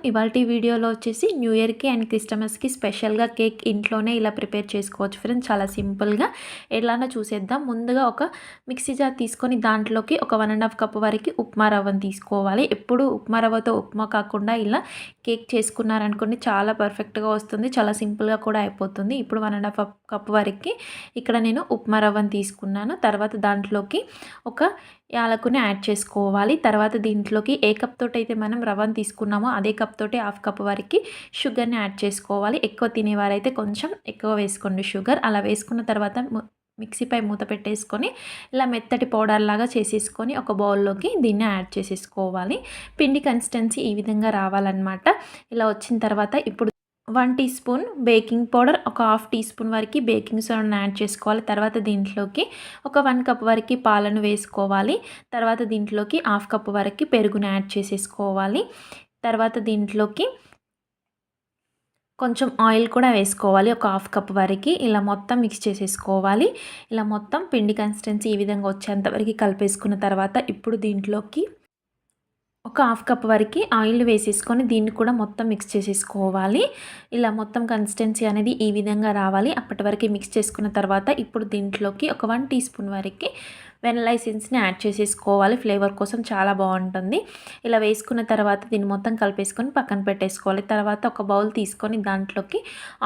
ఇవాల్టి వీడియోలో వచ్చేసి న్యూ ఇయర్కి అండ్ క్రిస్టమస్కి స్పెషల్గా కేక్ ఇంట్లోనే ఇలా ప్రిపేర్ చేసుకోవచ్చు ఫ్రెండ్స్. చాలా సింపుల్గా ఎలానో చూసేద్దాం. ముందుగా ఒక మిక్సీ జార్ తీసుకొని దాంట్లోకి ఒక 1.5 కప్పు వరకు ఉప్మా రవ్వను తీసుకోవాలి. ఎప్పుడు ఉప్మా రవ్వతో ఉప్మా కాకుండా ఇలా కేక్ చేసుకున్నారనుకోండి చాలా పర్ఫెక్ట్గా వస్తుంది, చాలా సింపుల్గా కూడా అయిపోతుంది. ఇప్పుడు 1.5 కప్పు వరకు ఇక్కడ నేను ఉప్మా రవ్వను తీసుకున్నాను. తర్వాత దాంట్లోకి ఒక యాలకుని యాడ్ చేసుకోవాలి. తర్వాత దీంట్లోకి ఏ కప్ తోటి అయితే మనం రవ్వను తీసుకున్నామో అదే కప్ తోటి 1/2 కప్ వరకు షుగర్ని యాడ్ చేసుకోవాలి. ఎక్కువ తినేవారైతే కొంచెం ఎక్కువ వేసుకోండి షుగర్. అలా వేసుకున్న తర్వాత మిక్సీపై మూత పెట్టేసుకొని ఇలా మెత్తటి పౌడర్ లాగా చేసేసుకొని ఒక బౌల్లోకి దీన్ని యాడ్ చేసేసుకోవాలి. పిండి కన్సిస్టెన్సీ ఈ విధంగా రావాలన్నమాట. ఇలా వచ్చిన తర్వాత ఇప్పుడు 1 టీ స్పూన్ బేకింగ్ పౌడర్, ఒక 1/2 టీ స్పూన్ వరకు బేకింగ్ సోడాను యాడ్ చేసుకోవాలి. తర్వాత దీంట్లోకి ఒక 1 కప్ వరకు పాలను వేసుకోవాలి. తర్వాత దీంట్లోకి 1/2 కప్ వరకు పెరుగును యాడ్ చేసేసుకోవాలి. తర్వాత దీంట్లోకి కొంచెం ఆయిల్ కూడా వేసుకోవాలి, ఒక 1/2 కప్ వరకు. ఇలా మొత్తం మిక్స్ చేసేసుకోవాలి. ఇలా మొత్తం పిండి కన్సిస్టెన్సీ ఈ విధంగా వచ్చేంత వరకు కలిపేసుకున్న తర్వాత ఇప్పుడు దీంట్లోకి ఒక 1/2 కప్ వరకు ఆయిల్ వేసేసుకొని దీన్ని కూడా మొత్తం మిక్స్ చేసేసుకోవాలి. ఇలా మొత్తం కన్సిస్టెన్సీ అనేది ఈ విధంగా రావాలి. అప్పటి వరకు మిక్స్ చేసుకున్న తర్వాత ఇప్పుడు దీంట్లోకి ఒక 1 టీ స్పూన్ వరకు వెనిలా ఎసెన్స్ని యాడ్ చేసేసుకోవాలి. ఫ్లేవర్ కోసం చాలా బాగుంటుంది. ఇలా వేసుకున్న తర్వాత దీన్ని మొత్తం కలిపేసుకొని పక్కన పెట్టేసుకోవాలి. తర్వాత ఒక బౌల్ తీసుకొని దాంట్లోకి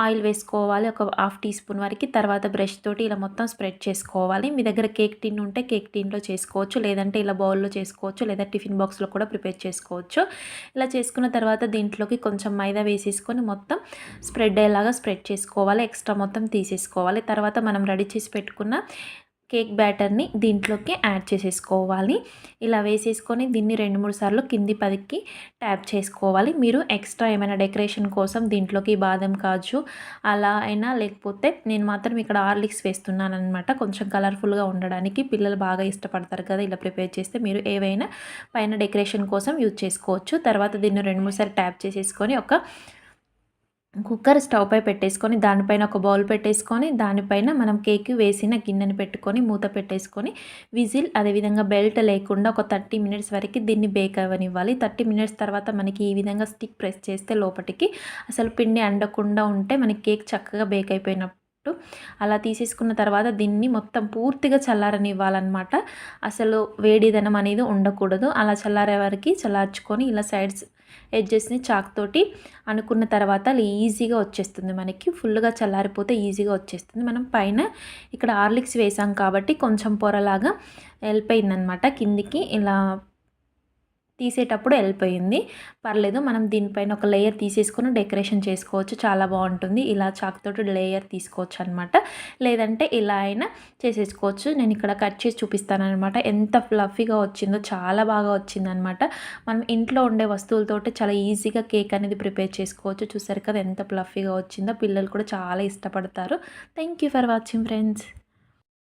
ఆయిల్ వేసుకోవాలి, ఒక 1/2 టీ స్పూన్ వరకు. తర్వాత బ్రష్ తోటి ఇలా మొత్తం స్ప్రెడ్ చేసుకోవాలి. మీ దగ్గర కేక్ టిన్ ఉంటే కేక్ టిన్లో చేసుకోవచ్చు, లేదంటే ఇలా బౌల్లో చేసుకోవచ్చు, లేదా టిఫిన్ బాక్స్లో కూడా ప్రిపేర్ చేసుకోవచ్చు. ఇలా చేసుకున్న తర్వాత దీంట్లోకి కొంచెం మైదా వేసేసుకొని మొత్తం స్ప్రెడ్ అయ్యేలాగా స్ప్రెడ్ చేసుకోవాలి. ఎక్స్ట్రా మొత్తం తీసేసుకోవాలి. తర్వాత మనం రెడీ చేసి పెట్టుకున్న కేక్ బ్యాటర్ని దీంట్లోకి యాడ్ చేసేసుకోవాలి. ఇలా వేసేసుకొని దీన్ని 2-3 సార్లు కింది పైకి ట్యాప్ చేసుకోవాలి. మీరు ఎక్స్ట్రా ఏమైనా డెకరేషన్ కోసం దీంట్లోకి బాదం కాజు అలా అయినా, లేకపోతే నేను మాత్రం ఇక్కడ హార్లిక్స్ వేస్తున్నాను అనమాట, కొంచెం కలర్ఫుల్గా ఉండడానికి. పిల్లలు బాగా ఇష్టపడతారు కదా ఇలా ప్రిపేర్ చేస్తే. మీరు ఏవైనా పైన డెకరేషన్ కోసం యూజ్ చేసుకోవచ్చు. తర్వాత దీన్ని 2-3 సార్లు ట్యాప్ చేసేసుకొని ఒక కుక్కర్ స్టవ్ పై పెట్టేసుకొని దానిపైన ఒక బౌల్ పెట్టేసుకొని దానిపైన మనం కేక్ వేసిన గిన్నెని పెట్టుకొని మూత పెట్టేసుకొని విజిల్ అదేవిధంగా బెల్ట్ లేకుండా ఒక 30 మినిట్స్ వరకు దీన్ని బేక్ అవ్వనివ్వాలి. 30 మినిట్స్ తర్వాత మనకి ఈ విధంగా స్టిక్ ప్రెస్ చేస్తే లోపటికి అసలు పిండి అండకుండా ఉంటే మనకి కేక్ చక్కగా బేక్ అయిపోయినట్టు. అలా తీసేసుకున్న తర్వాత దీన్ని మొత్తం పూర్తిగా చల్లారనివ్వాలన్నమాట. అసలు వేడిదనం అనేది ఉండకూడదు. అలా చల్లారే వరకు చల్లార్చుకొని ఇలా సైడ్స్ ఎడ్జెస్ని చాక్ తోటి అనుకున్న తర్వాత ఈజీగా వచ్చేస్తుంది. మనకి ఫుల్గా చల్లారిపోతే ఈజీగా వచ్చేస్తుంది. మనం పైన ఇక్కడ హార్లిక్స్ వేసాం కాబట్టి కొంచెం పొరలాగా వెళ్ళిపోయిందనమాట కిందికి. ఇలా తీసేటప్పుడు వెళ్ళిపోయింది, పర్లేదు. మనం దీనిపైన ఒక లేయర్ తీసేసుకొని డెకరేషన్ చేసుకోవచ్చు, చాలా బాగుంటుంది. ఇలా చాక్ తోటి లేయర్ తీసుకోవచ్చు అనమాట, లేదంటే ఇలా అయినా చేసేసుకోవచ్చు. నేను ఇక్కడ కట్ చేసి చూపిస్తాను అనమాట. ఎంత ఫ్లఫీగా వచ్చిందో, చాలా బాగా వచ్చిందనమాట. మనం ఇంట్లో ఉండే వస్తువులతోటి చాలా ఈజీగా కేక్ అనేది ప్రిపేర్ చేసుకోవచ్చు. చూసారు కదా ఎంత ఫ్లఫీగా వచ్చిందో. పిల్లలు కూడా చాలా ఇష్టపడతారు. Thank you for watching friends.